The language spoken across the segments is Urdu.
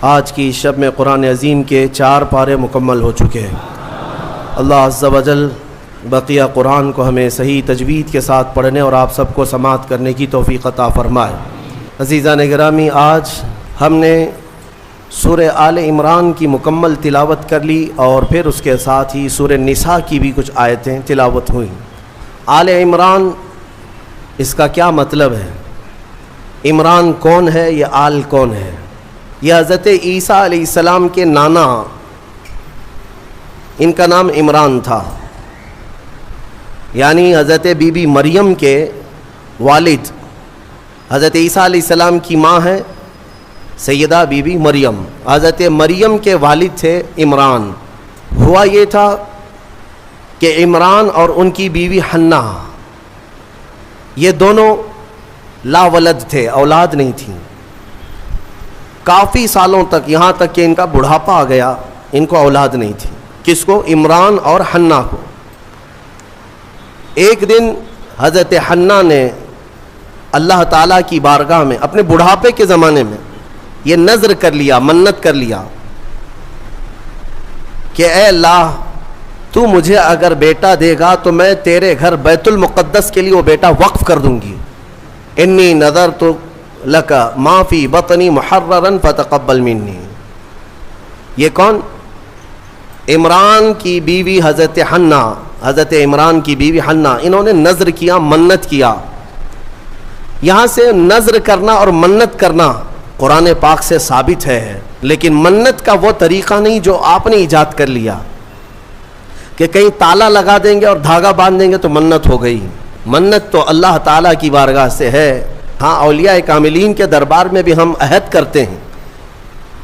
آج کی شب میں قرآن عظیم کے 4 پارے مکمل ہو چکے ہیں۔ اللہ عز و جل بقیہ قرآن کو ہمیں صحیح تجوید کے ساتھ پڑھنے اور آپ سب کو سماعت کرنے کی توفیق عطا فرمائے۔ عزیزان گرامی، آج ہم نے سورہ آل عمران کی مکمل تلاوت کر لی اور پھر اس کے ساتھ ہی سورہ نساء کی بھی کچھ آیتیں تلاوت ہوئیں۔ آل عمران، اس کا کیا مطلب ہے؟ عمران کون ہے؟ یہ آل کون ہے؟ یہ حضرت عیسیٰ علیہ السلام کے نانا، ان کا نام عمران تھا، یعنی حضرت بی بی مریم کے والد۔ حضرت عیسیٰ علیہ السلام کی ماں ہے سیدہ بی بی مریم، حضرت مریم کے والد تھے عمران۔ ہوا یہ تھا کہ عمران اور ان کی بیوی حنہ، یہ دونوں لا ولد تھے، اولاد نہیں تھی کافی سالوں تک، یہاں تک کہ ان کا بڑھاپا آ گیا، ان کو اولاد نہیں تھی۔ کس کو؟ عمران اور حنہ کو۔ ایک دن حضرت حنہ نے اللہ تعالیٰ کی بارگاہ میں اپنے بڑھاپے کے زمانے میں یہ نذر کر لیا، منت کر لیا کہ اے اللہ، تو مجھے اگر بیٹا دے گا تو میں تیرے گھر بیت المقدس کے لیے وہ بیٹا وقف کر دوں گی۔ انی نذرت لک ما فی بطنی محررا فتقبل منی۔ یہ کون؟ عمران کی بیوی حضرت حنہ، حضرت عمران کی بیوی حنہ، انہوں نے نذر کیا، منت کیا۔ یہاں سے نذر کرنا اور منت کرنا قرآن پاک سے ثابت ہے، لیکن منت کا وہ طریقہ نہیں جو آپ نے ایجاد کر لیا کہ کہیں تالا لگا دیں گے اور دھاگا باندھ دیں گے تو منت ہو گئی۔ منت تو اللہ تعالیٰ کی بارگاہ سے ہے۔ ہاں، اولیاء کاملین کے دربار میں بھی ہم عہد کرتے ہیں،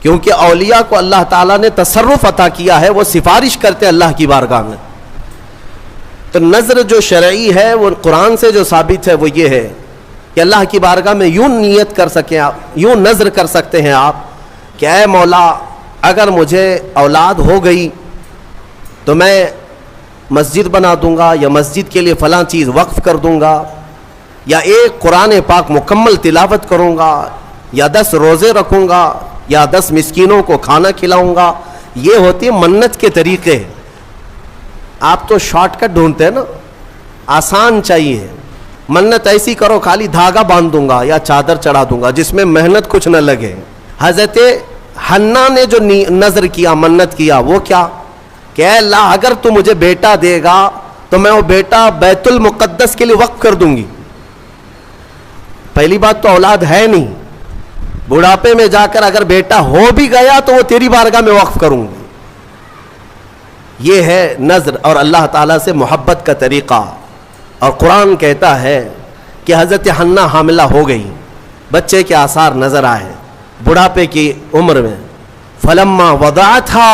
کیونکہ اولیاء کو اللہ تعالیٰ نے تصرف عطا کیا ہے، وہ سفارش کرتے اللہ کی بارگاہ میں۔ تو نذر جو شرعی ہے وہ قرآن سے جو ثابت ہے وہ یہ ہے کہ اللہ کی بارگاہ میں یوں نیت کر سکیں آپ، یوں نذر کر سکتے ہیں آپ کہ اے مولا، اگر مجھے اولاد ہو گئی تو میں مسجد بنا دوں گا، یا مسجد کے لیے فلاں چیز وقف کر دوں گا، یا ایک قرآن پاک مکمل تلاوت کروں گا، یا 10 روزے رکھوں گا، یا 10 مسکینوں کو کھانا کھلاؤں گا۔ یہ ہوتی ہے منت کے طریقے۔ آپ تو شارٹ کٹ ڈھونڈتے ہیں نا، آسان چاہیے۔ منت ایسی کرو، خالی دھاگا باندھ دوں گا یا چادر چڑھا دوں گا جس میں محنت کچھ نہ لگے۔ حضرت حنہ نے جو نذر کیا، منت کیا، وہ کیا کہ اے اللہ، اگر تو مجھے بیٹا دے گا تو میں وہ بیٹا بیت المقدس کے لیے وقف کر دوں گی۔ پہلی بات تو اولاد ہے نہیں، بڑھاپے میں جا کر اگر بیٹا ہو بھی گیا تو وہ تیری بارگاہ میں وقف کروں گی۔ یہ ہے نذر اور اللہ تعالیٰ سے محبت کا طریقہ۔ اور قرآن کہتا ہے کہ حضرت حنہ حاملہ ہو گئی، بچے کے آثار نظر آئے بڑھاپے کی عمر میں۔ فلما وضعتھا،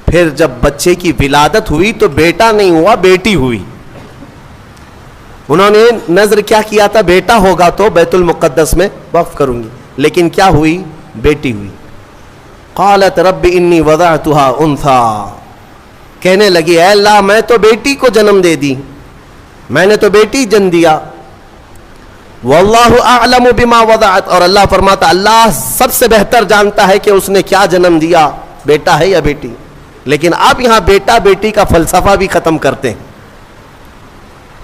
پھر جب بچے کی ولادت ہوئی تو بیٹا نہیں ہوا، بیٹی ہوئی۔ انہوں نے نذر کیا کیا تھا؟ بیٹا ہوگا تو بیت المقدس میں وقف کروں گی، لیکن کیا ہوئی؟ بیٹی ہوئی۔ قالت رب انی وضعتھا انثی، کہنے لگی اے اللہ، میں تو بیٹی کو جنم دے دی، میں نے تو بیٹی جن دیا۔ واللہ اعلم بما وضعت، اور اللہ فرماتا اللہ سب سے بہتر جانتا ہے کہ اس نے کیا جنم دیا، بیٹا ہے یا بیٹی۔ لیکن آپ یہاں بیٹا بیٹی کا فلسفہ بھی ختم کرتے ہیں۔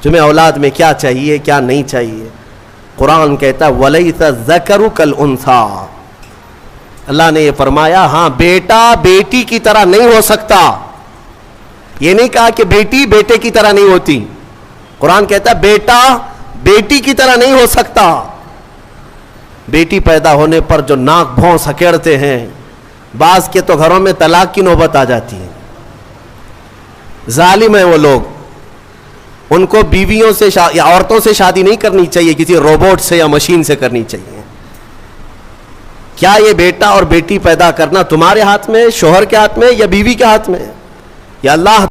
تمہیں اولاد میں کیا چاہیے، کیا نہیں چاہیے؟ قرآن کہتا ہے وَلَيْسَ الذَّكَرُ كَالْأُنثَىٰ، اللہ نے یہ فرمایا ہاں، بیٹا بیٹی کی طرح نہیں ہو سکتا۔ یہ نہیں کہا کہ بیٹی بیٹے کی طرح نہیں ہوتی، قرآن کہتا ہے بیٹا بیٹی کی طرح نہیں ہو سکتا۔ بیٹی پیدا ہونے پر جو ناک بھون سکیڑتے ہیں، بعض کے تو گھروں میں طلاق کی نوبت آ جاتی ہے۔ ظالم ہیں وہ لوگ، ان کو بیویوں سے یا عورتوں سے شادی نہیں کرنی چاہیے، کسی روبوٹ سے یا مشین سے کرنی چاہیے۔ کیا یہ بیٹا اور بیٹی پیدا کرنا تمہارے ہاتھ میں، شوہر کے ہاتھ میں، یا بیوی کے ہاتھ میں؟ یا اللہ